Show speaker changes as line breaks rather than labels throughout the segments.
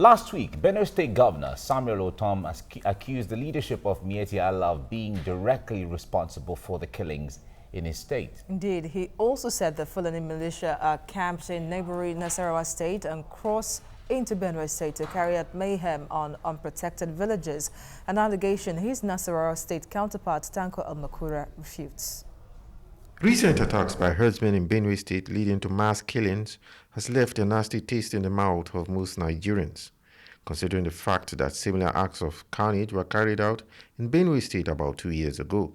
Last week, Benue State Governor Samuel Otom accused the leadership of Miyetti Allah of being directly responsible for the killings in his state.
Indeed, he also said the Fulani militia are camped in neighboring Nasarawa State and cross into Benue State to carry out mayhem on unprotected villages, an allegation his Nasarawa State counterpart Tanko Al-Makura refutes.
Recent attacks by herdsmen in Benue State leading to mass killings has left a nasty taste in the mouth of most Nigerians, considering the fact that similar acts of carnage were carried out in Benue State about 2 years ago.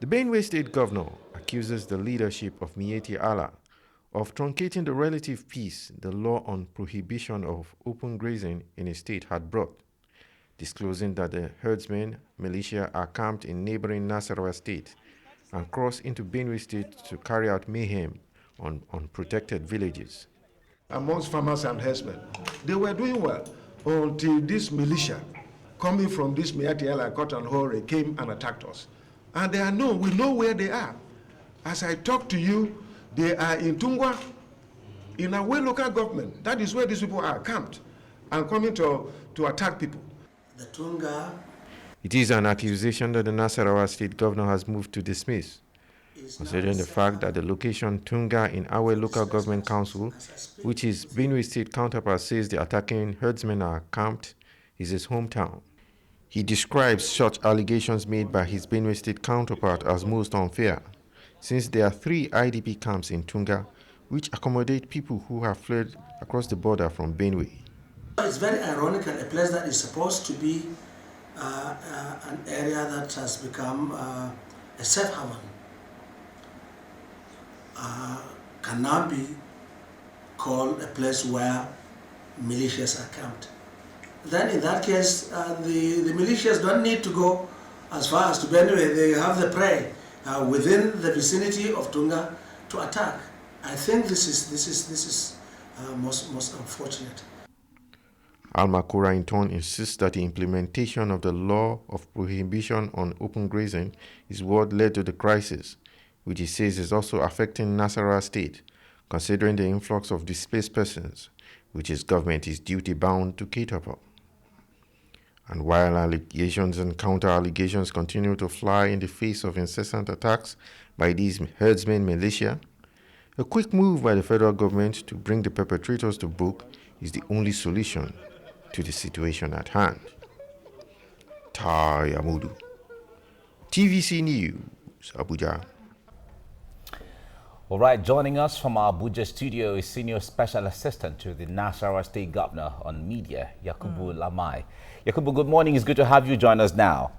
The Benue State governor accuses the leadership of Miyetti Allah of truncating the relative peace the law on prohibition of open grazing in his state had brought, disclosing that the herdsmen militia are camped in neighboring Nasarawa State and cross into Benue State to carry out mayhem on unprotected villages.
Amongst farmers and herdsmen, they were doing well until this militia coming from this Miyetti Allah Cotton Hore came and attacked us. And we know where they are. As I talk to you, they are in Tungwa, in our local government. That is where these people are camped and coming to attack people.
The Tunga.
It is an accusation that the Nasarawa State governor has moved to dismiss, considering the fact that the location Tunga in our local government council, which is Benue State counterpart, says the attacking herdsmen are camped, is his hometown. He describes such allegations made by his Benue State counterpart as most unfair, since there are 3 IDP camps in Tunga, which accommodate people who have fled across the border from Benue.
It's very ironical, a place that is supposed to be an area that has become a safe haven can now be called a place where militias are camped. Then in that case, the militias don't need to go as far as to Benue. They have the prey within the vicinity of Tunga to attack. I think this is most unfortunate.
Al-Makura in turn insists that the implementation of the law of prohibition on open grazing is what led to the crisis, which he says is also affecting Nasarawa State, considering the influx of displaced persons, which his government is duty-bound to cater for. And while allegations and counter-allegations continue to fly in the face of incessant attacks by these herdsmen militia, a quick move by the federal government to bring the perpetrators to book is the only solution to the situation at hand. Tayamudu, TVC News, Abuja.
All right, joining us from our Abuja studio is Senior Special Assistant to the Nasarawa State Governor on Media, Yakubu Lahai. Yakubu, good morning. It's good to have you join us now.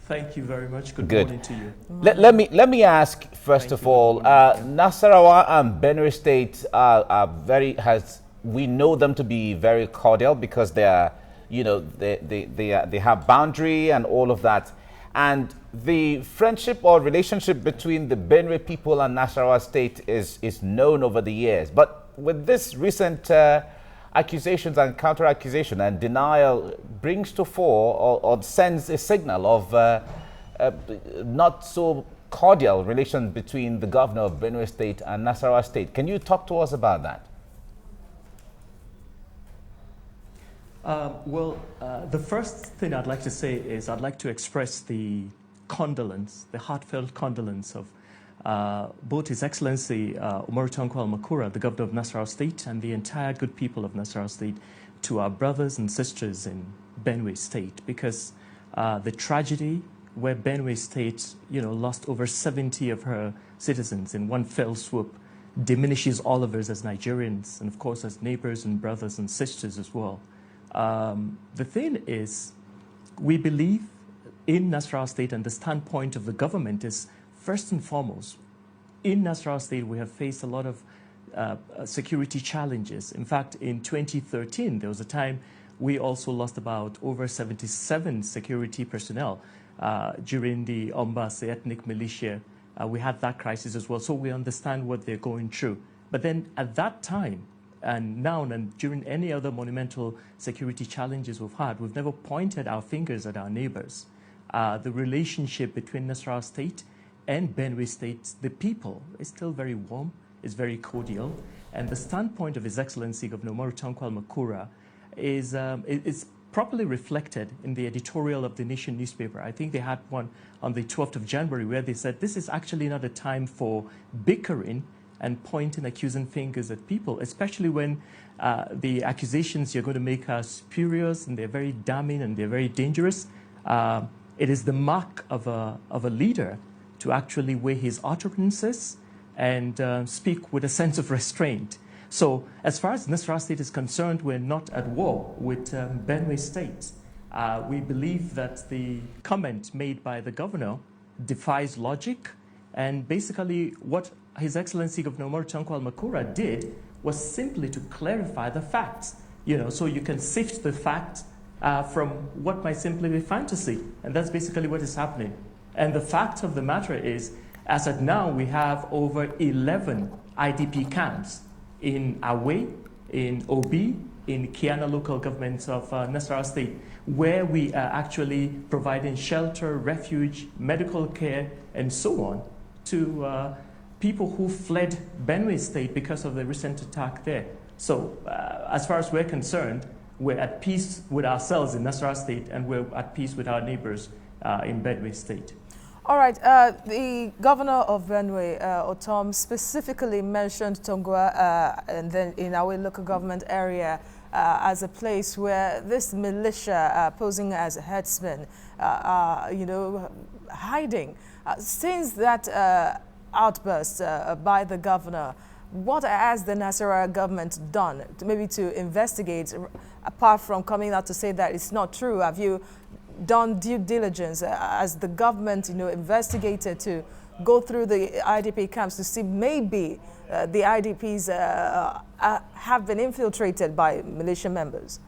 Thank you very much. Good morning to you.
Let me ask first of all, Nasarawa and Benue State we know them to be very cordial because they are, they have boundary and all of that. And the friendship or relationship between the Benue people and Nasarawa State is known over the years. But with this recent accusations and counter-accusation and denial brings to fore or sends a signal of not so cordial relations between the governor of Benue State and Nasarawa State. Can you talk to us about that?
The first thing I'd like to say is I'd like to express the condolence, the heartfelt condolence of both His Excellency Umaru Tanko Al-Makura, the governor of Nasarawa State, and the entire good people of Nasarawa State to our brothers and sisters in Benue State, because the tragedy where Benue State, lost over 70 of her citizens in one fell swoop diminishes all of us as Nigerians and, of course, as neighbors and brothers and sisters as well. The thing is, we believe in Nasarawa State, and the standpoint of the government is, first and foremost, in Nasarawa State, we have faced a lot of security challenges. In fact, in 2013, there was a time we also lost about over 77 security personnel during the Ombase ethnic militia. We had that crisis as well, so we understand what they're going through. But then at that time, and now and during any other monumental security challenges we've had, we've never pointed our fingers at our neighbors. The relationship between Nasarawa State and Benue State, the people, is still very warm. is very cordial. And the standpoint of His Excellency Governor Umaru Tanko Al-Makura is properly reflected in the editorial of the Nation newspaper. I think they had one on the 12th of January where they said this is actually not a time for bickering and pointing accusing fingers at people, especially when the accusations you're going to make are spurious and they're very damning and they're very dangerous. It is the mark of a leader to actually weigh his utterances and speak with a sense of restraint. So as far as Nasarawa State is concerned, we're not at war with Benue State. We believe that the comment made by the governor defies logic, and basically what His Excellency Governor Umaru Tanko Al-Makura did was simply to clarify the facts, so you can sift the fact from what might simply be fantasy, and that's basically what is happening. And the fact of the matter is, as of now, we have over 11 IDP camps in Awe, in Obi, in Kiana local governments of Nasarawa State, where we are actually providing shelter, refuge, medical care, and so on to people who fled Benue State because of the recent attack there. So as far as we're concerned, we're at peace with ourselves in Nasarawa State, and we're at peace with our neighbors in Benue State.
All right. The governor of Benue, Otom, specifically mentioned Tongua and then in our local government area as a place where this militia posing as herdsmen are, hiding. Since that outburst by the governor, what has the Nasarawa government done maybe to investigate, apart from coming out to say that it's not true? Have you done due diligence as the government, investigated to go through the IDP camps to see maybe the IDPs have been infiltrated by militia members?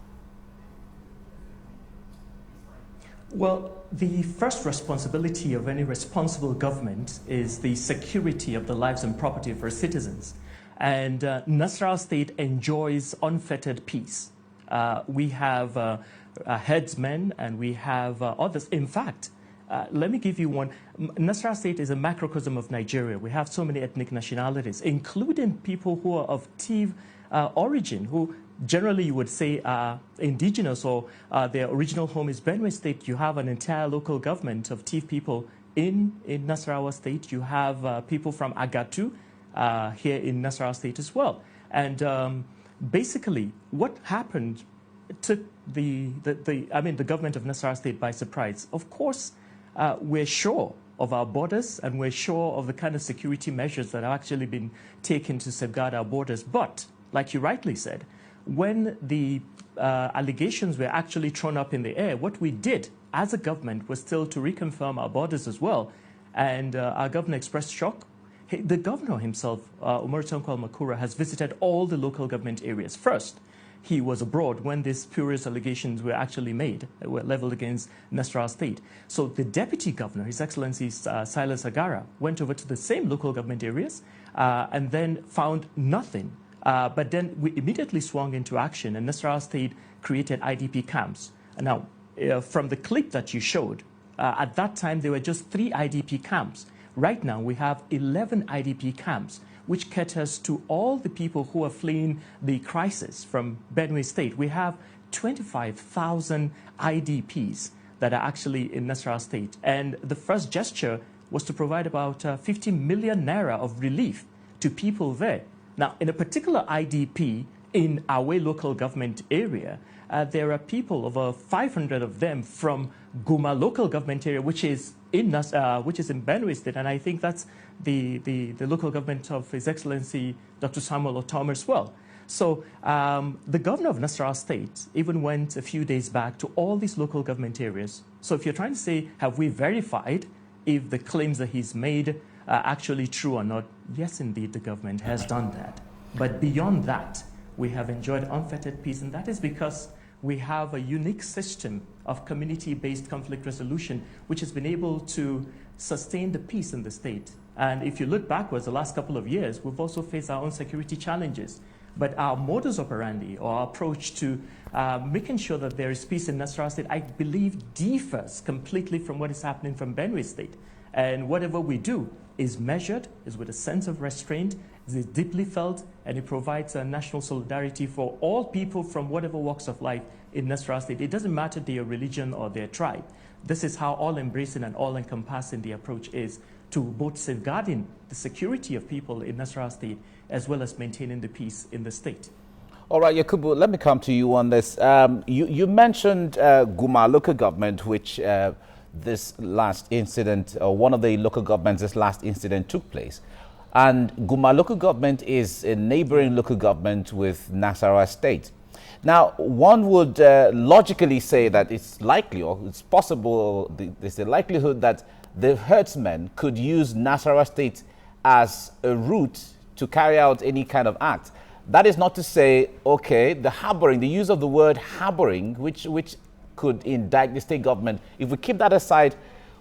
Well, the first responsibility of any responsible government is the security of the lives and property of our citizens. And Nasarawa State enjoys unfettered peace. We have herdsmen and we have others. In fact, let me give you one. Nasarawa State is a macrocosm of Nigeria. We have so many ethnic nationalities, including people who are of Tiv origin, who generally you would say are indigenous or their original home is Benue State. You have an entire local government of Tiv people in Nasarawa State. You have people from Agatu here in Nasarawa State as well. And basically what happened took the government of Nasarawa State by surprise. Of course, we're sure of our borders and we're sure of the kind of security measures that have actually been taken to safeguard our borders. But, like you rightly said, when the allegations were actually thrown up in the air, what we did as a government was still to reconfirm our borders as well. And our governor expressed shock. The governor himself, Umaru Tanko Al-Makura, has visited all the local government areas. First, he was abroad when these spurious allegations were actually made, were leveled against Nasarawa State. So the deputy governor, His Excellency Silas Agara, went over to the same local government areas and then found nothing. But then we immediately swung into action, and Nasarawa State created IDP camps. Now, from the clip that you showed, at that time there were just 3 IDP camps. Right now we have 11 IDP camps, which caters to all the people who are fleeing the crisis from Benue State. We have 25,000 IDPs that are actually in Nasarawa State. And the first gesture was to provide about 50 million naira of relief to people there. Now, in a particular IDP in our local government area, there are people, over 500 of them, from Guma local government area, which is in Benue State, and I think that's the local government of His Excellency Dr. Samuel Otom as well. So the governor of Nasarawa State even went a few days back to all these local government areas. So if you're trying to say, have we verified if the claims that he's made are actually true or not, yes, indeed, the government has done that. But beyond that, we have enjoyed unfettered peace, and that is because we have a unique system of community-based conflict resolution which has been able to sustain the peace in the state. And if you look backwards the last couple of years, we've also faced our own security challenges. But our modus operandi, or our approach to making sure that there is peace in Nasarawa State, I believe differs completely from what is happening from Benue State. And whatever we do is measured, is with a sense of restraint, It's deeply felt, and it provides a national solidarity for all people from whatever walks of life in Nasarawa State. It doesn't matter their religion or their tribe. This is how all-embracing and all-encompassing the approach is to both safeguarding the security of people in Nasarawa State as well as maintaining the peace in the state.
All right, Yakubu, let me come to you on this. You mentioned Guma local government, which this last incident, one of the local governments, this last incident took place. And Guma local government is a neighboring local government with Nasarawa State. Now, one would logically say that it's likely, or it's possible, there's a likelihood that the herdsmen could use Nasarawa State as a route to carry out any kind of act. That is not to say, okay, the harboring, the use of the word harboring, which could indict the state government. If we keep that aside,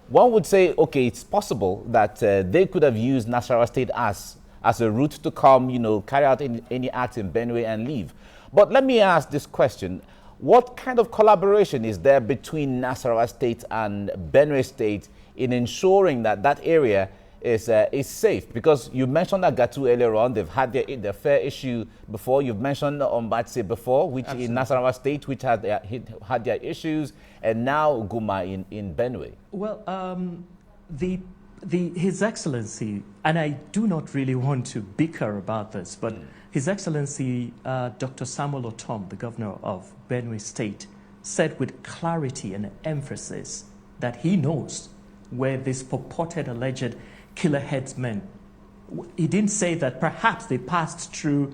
one would say, okay, it's possible that they could have used Nasarawa State as a route to come, carry out any act in Benue and leave. But let me ask this question. What kind of collaboration is there between Nasarawa State and Benue State in ensuring that that area is safe? Because you mentioned Agatu earlier on. They've had their fair issue before. You've mentioned Ombatse before, which Absolutely. In Nasarawa State, which had their issues, and now Guma in Benue. Well,
His Excellency, and I do not really want to bicker about this, but His Excellency Dr. Samuel Otom, the governor of Benue State, said with clarity and emphasis that he knows where this purported alleged killer herdsmen. He didn't say that perhaps they passed through,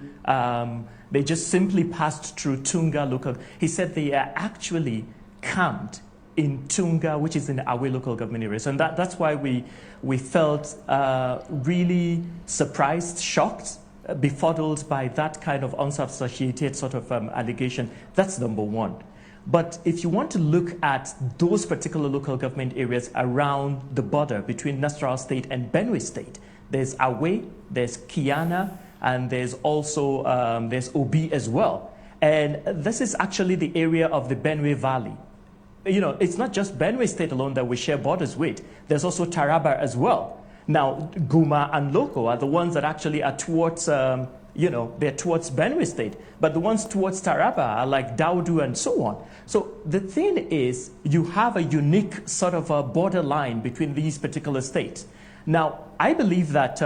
they just simply passed through Tunga local. He said they are actually camped in Tunga, which is in the Awe local government area. So that's why we felt really surprised, shocked, befuddled by that kind of unsubstantiated sort of allegation. That's number one. But if you want to look at those particular local government areas around the border between Nasarawa State and Benue State, there's Awe, there's Kiana, and there's also there's Obi as well. And this is actually the area of the Benue Valley. It's not just Benue State alone that we share borders with. There's also Taraba as well. Now, Guma and Loko are the ones that actually are towards they're towards Benue State, but the ones towards Taraba are like Daudu and so on. So the thing is, you have a unique sort of a borderline between these particular states. Now, I believe that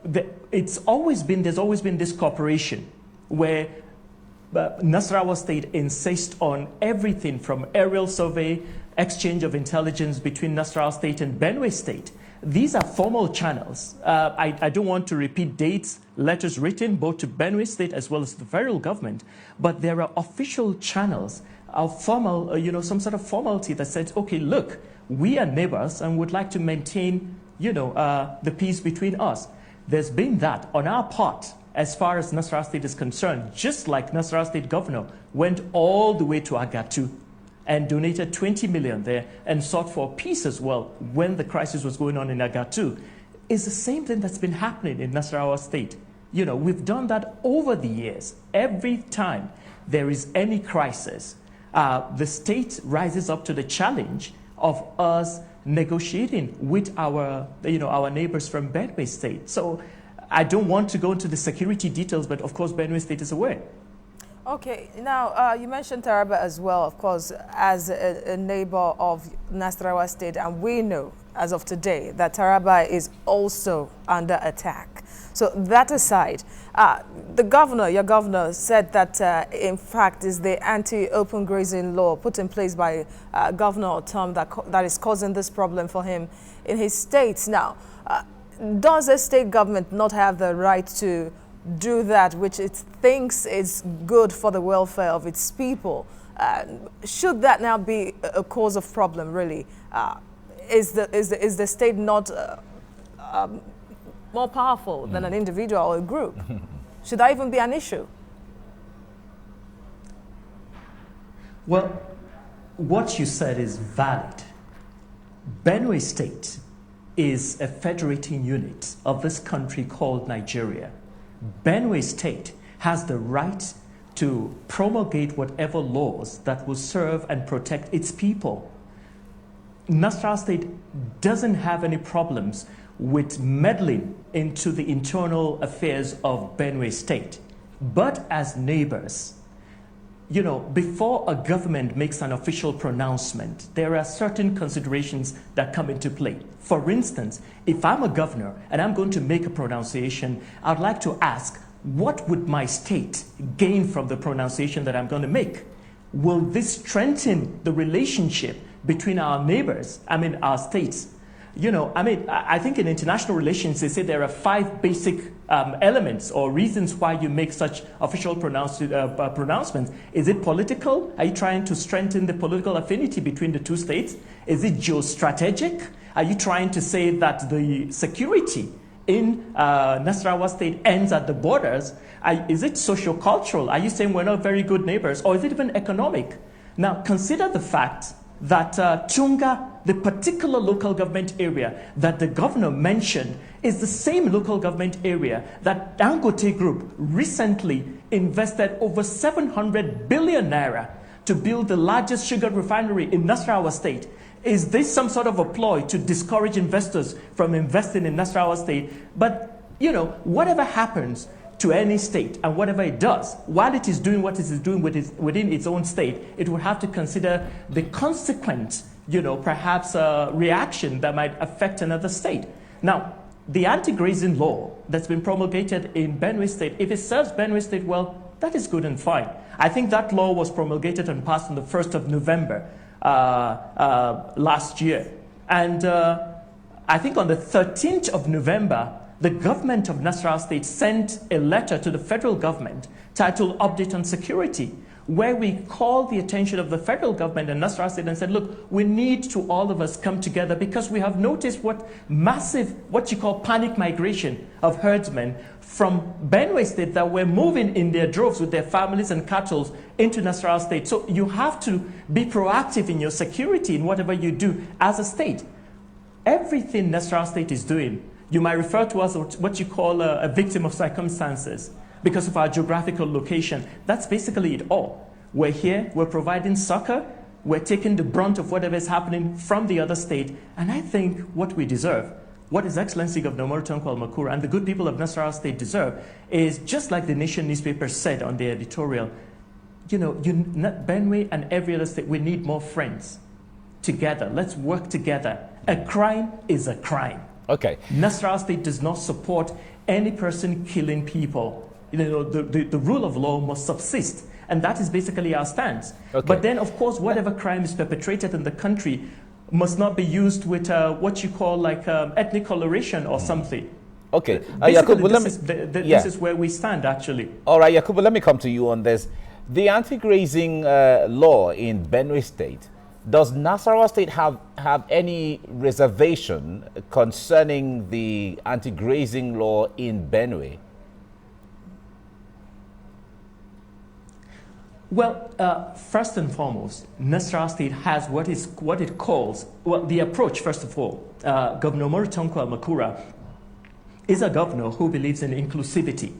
there's always been this cooperation where Nasarawa State insists on everything from aerial survey, exchange of intelligence between Nasarawa State and Benue State. These are formal channels. I don't want to repeat dates, letters written both to Benue State as well as the federal government, but there are official channels of formal, some sort of formality that says, okay, look, we are neighbors and would like to maintain, the peace between us. There's been that on our part as far as Nasarawa State is concerned, just like Nasarawa State governor went all the way to Agatu and donated 20 million there and sought for peace as well when the crisis was going on in Agatu. It's the same thing that's been happening in Nasarawa State. We've done that over the years. Every time there is any crisis, the state rises up to the challenge of us negotiating with our neighbors from Benue State. So I don't want to go into the security details, but of course Benue State is aware.
Okay, now you mentioned Taraba as well, of course, as a neighbor of Nasarawa State, and we know as of today that Taraba is also under attack. So that aside, your governor said that in fact is the anti-open grazing law put in place by Governor Otom that is causing this problem for him in his state. Now, does a state government not have the right to do that which it thinks is good for the welfare of its people? Should that now be a cause of problem, really? Is the state not more powerful than an individual or a group? Should that even be an issue?
Well, what you said is valid. Benue State is a federating unit of this country called Nigeria. Benue State has the right to promulgate whatever laws that will serve and protect its people. Nasarawa State doesn't have any problems with meddling into the internal affairs of Benue State. But as neighbors, you know, before a government makes an official pronouncement, there are certain considerations that come into play. For instance, if I'm a governor and I'm going to make a pronunciation, I'd like to ask, what would my state gain from the pronunciation that I'm going to make? Will this strengthen the relationship between our neighbors, our states? You know, I think in international relations, they say there are 5 basic elements or reasons why you make such official pronouncements. Is it political? Are you trying to strengthen the political affinity between the 2 states? Is it geostrategic? Are you trying to say that the security in Nasarawa State ends at the borders? Is it socio-cultural? Are you saying we're not very good neighbors? Or is it even economic? Now, consider the fact that Tunga, the particular local government area that the governor mentioned, is the same local government area that Dangote Group recently invested over 700 billion naira to build the largest sugar refinery in Nasarawa State. Is this some sort of a ploy to discourage investors from investing in Nasarawa State? But, you know, whatever happens to any state and whatever it does, while it is doing what it is doing within its own state, it will have to consider the consequent, you know, perhaps reaction that might affect another state. Now, the anti-grazing law that's been promulgated in Benue State, if it serves Benue State well, that is good and fine. I think that law was promulgated and passed on the 1st of November last year. And I think on the 13th of November, the government of Nasarawa State sent a letter to the federal government titled Update on Security, where we called the attention of the federal government and Nasarawa State and said, look, we need to all of us come together because we have noticed what you call panic migration of herdsmen from Benue State that were moving in their droves with their families and cattle into Nasarawa State. So you have to be proactive in your security in whatever you do as a state. Everything Nasarawa State is doing, you might refer to us as what you call a victim of circumstances because of our geographical location. That's basically it all. We're here, we're providing succor, we're taking the brunt of whatever is happening from the other state, and I think what we deserve, what His Excellency Governor Omoriton Kwal-Makura and the good people of Nasarawa State deserve is, just like the Nation newspaper said on their editorial, you know, Benue and every other state, we need more friends together. Let's work together. A crime is a crime.
Okay.
Nasarawa State does not support any person killing people. You know, the rule of law must subsist, and that is basically our stance.
Okay.
But then, of course, whatever crime is perpetrated in the country must not be used with what you call like ethnic coloration or something.
Okay.
Yakubu, this is where we stand, actually.
All right, Yakubu, let me come to you on this. The anti-grazing law in Benue State, does Nasarawa State have any reservation concerning the anti-grazing law in Benue?
Well, first and foremost, Nasarawa State has what it calls, well, the approach, first of all. Governor Omoriton Kwal-Makura is a governor who believes in inclusivity.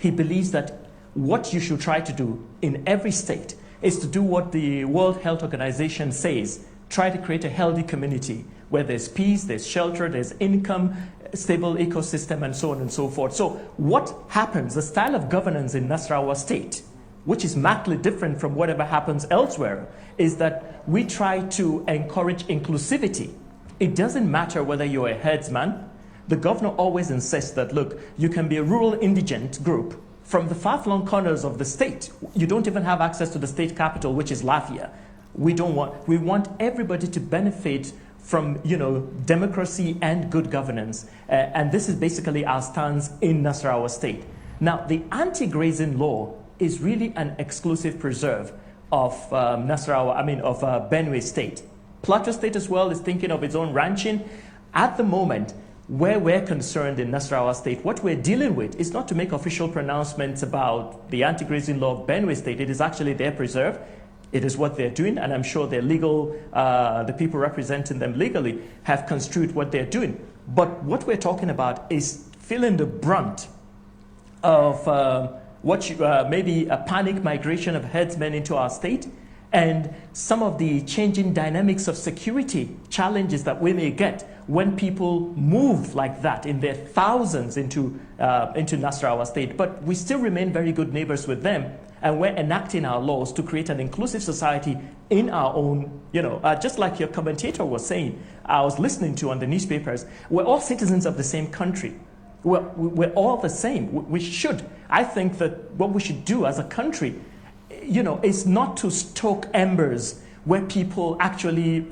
He believes that what you should try to do in every state is to do what the World Health Organization says, try to create a healthy community where there's peace, there's shelter, there's income, stable ecosystem, and so on and so forth. So what happens, the style of governance in Nasarawa State, which is markedly different from whatever happens elsewhere, is that we try to encourage inclusivity. It doesn't matter whether you're a herdsman. The governor always insists that, look, you can be a rural indigent group from the far-flung corners of the state. You don't even have access to the state capital, which is Lafia. We want everybody to benefit from, you know, democracy and good governance. And this is basically our stance in Nasarawa State. Now, the anti-grazing law is really an exclusive preserve of Benue State. Plateau State as well is thinking of its own ranching. At the moment, where we're concerned in Nasarawa State, what we're dealing with is not to make official pronouncements about the anti-grazing law of Benue State. It is actually their preserve. It is what they're doing, and I'm sure their legal, the people representing them legally have construed what they're doing. But what we're talking about is feeling the brunt of maybe a panic migration of herdsmen into our state, and some of the changing dynamics of security challenges that we may get when people move like that in their thousands into Nasarawa State, but we still remain very good neighbors with them, and we're enacting our laws to create an inclusive society in our own, just like your commentator was saying, I was listening to on the newspapers, we're all citizens of the same country. We're all the same. We should. I think that what we should do as a country, is not to stoke embers where people actually,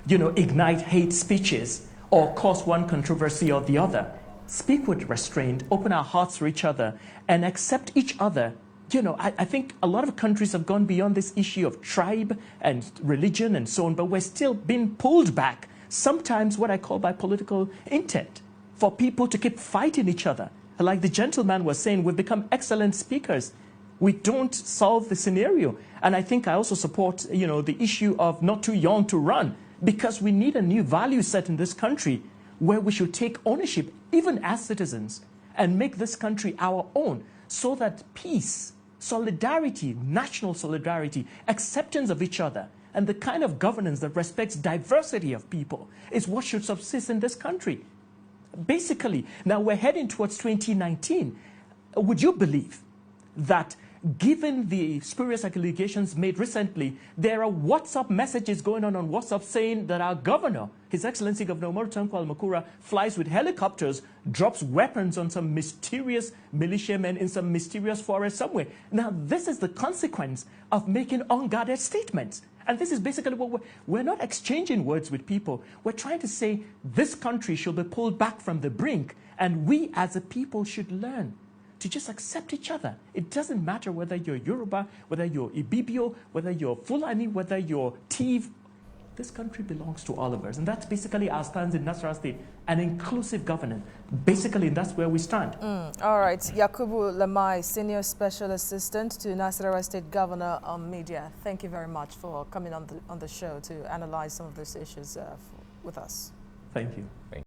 ignite hate speeches or cause one controversy or the other. Speak with restraint, open our hearts to each other, and accept each other. I think a lot of countries have gone beyond this issue of tribe and religion and so on, but we're still being pulled back, sometimes what I call by political intent, for people to keep fighting each other. Like the gentleman was saying, we've become excellent speakers. We don't solve the scenario. And I think I also support, the issue of not too young to run, because we need a new value set in this country where we should take ownership, even as citizens, and make this country our own, so that peace, solidarity, national solidarity, acceptance of each other, and the kind of governance that respects diversity of people is what should subsist in this country. Basically, now we're heading towards 2019. Would you believe that, given the spurious allegations made recently, there are WhatsApp messages going on WhatsApp saying that our governor, His Excellency Governor Umaru Al-Makura, flies with helicopters, drops weapons on some mysterious militiamen in some mysterious forest somewhere. Now, this is the consequence of making unguarded statements. And this is basically what we're not exchanging words with people. We're trying to say this country should be pulled back from the brink, and we as a people should learn to just accept each other. It doesn't matter whether you're Yoruba, whether you're Ibibio, whether you're Fulani, whether you're Tiv. This country belongs to all of us. And that's basically our stance in Nasarawa State, an inclusive governance. Basically, that's where we stand.
All right. Yakubu Lahai, Senior Special Assistant to Nasarawa State Governor on Media. Thank you very much for coming on the show to analyze some of these issues with us.
Thank you.